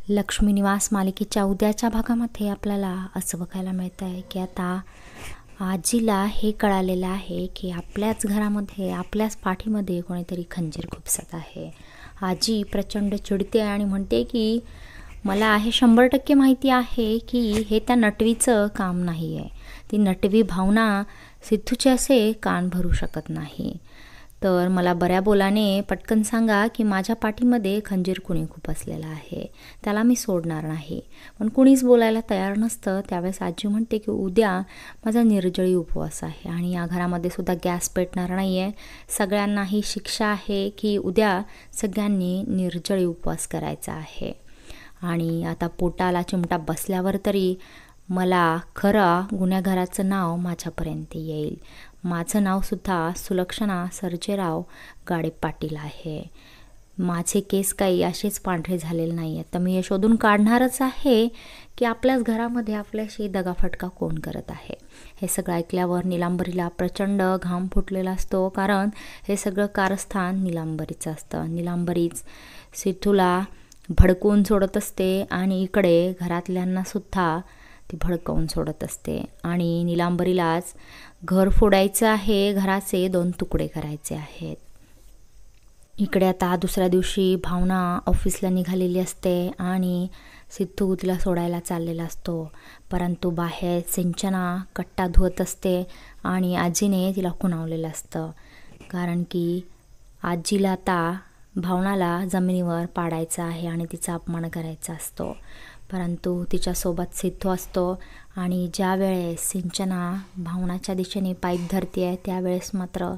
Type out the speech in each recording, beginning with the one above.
लक्ष्मी निवास मालिकेच्या उद्याच्या भागामध्ये आपल्याला असं बघायला मिळतं आहे की आता आजीला हे कळालेलं आहे की आपल्याच घरामध्ये आपल्याच पाठीमध्ये कोणीतरी खंजीर खुपसत आहे. आजी प्रचंड चिडते आणि म्हणते की मला हे 100% माहिती आहे की हे त्या नटवीचं काम नाही आहे. ती नटवी भावना सिद्धूचे असे कान भरू शकत नाही. तर मला बऱ्या बोलाने पटकन सांगा की माझ्या पाठीमध्ये खंजीर कुणी खुपसलेला आहे, त्याला मी सोडणार नाही. पण कुणीच बोलायला तयार नसतं. त्यावेळेस आजी म्हणते की उद्या माझा निर्जळी उपवास आहे आणि या घरामध्ये सुद्धा गॅस पेटणार नाही आहे. सगळ्यांनाही शिक्षा आहे की उद्या सगळ्यांनी निर्जळी उपवास करायचा आहे. आणि आता पोटाला चिमटा बसल्यावर तरी मला खरं गुन्हेगाराचं नाव माझ्यापर्यंत येईल. माझं नावसुद्धा सुलक्षणा सर्जेराव गाडे पाटील आहे. माझे केस काही असेच पांढरे झालेले नाही आहेत. तर मी हे शोधून काढणारच आहे की आपल्याच घरामध्ये आपल्याशी दगाफटका कोण करत आहे. हे सगळं ऐकल्यावर नीलांबरीला प्रचंड घाम फुटलेला असतो, कारण हे सगळं कारस्थान नीलांबरीचं असतं. नीलांबरीच सिद्धूला भडकवून सोडत असते आणि इकडे घरातल्यांनासुद्धा ती भडकवून सोडत असते. आणि नीलांबरीलाच घर फोडायचं आहे, घराचे 2 तुकडे करायचे आहेत. इकडे आता दुसऱ्या दिवशी भावना ऑफिसला निघालेली असते आणि सिद्धू तिला सोडायला चाललेला असतो. परंतु बाहेर सिंचना कट्टा धुवत असते आणि आजीने तिला खुणावलेलं असतं, कारण की आजीला आता भावनाला जमिनीवर पाडायचं आहे आणि तिचा अपमान करायचा असतो. परंतु तिच्यासोबत सिद्धू असतो आणि ज्या वेळेस सिंचना भावनाच्या दिशेने पाईप धरते आहे त्यावेळेस मात्र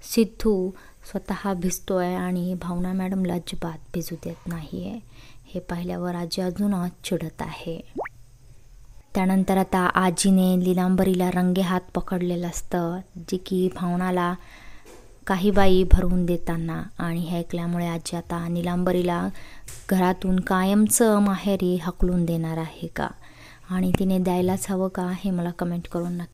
सिद्धू स्वतः भिजतो आहे आणि भावना मॅडमला अजिबात भिजू देत नाही आहे. हे पाहिल्यावर आजी अजूनच चिडत आहे. त्यानंतर आता आजीने नीलांबरीला रंगेहात पकडलेलं असतं, जे की भावनाला काही बाई भरवून देताना. आणि हे ऐकल्यामुळे आजी आता नीलांबरीला घरातून कायमचं माहेरी हकलून देणार आहे का, आणि तिने द्यायलाच हवं का, हे मला कमेंट करून नक्की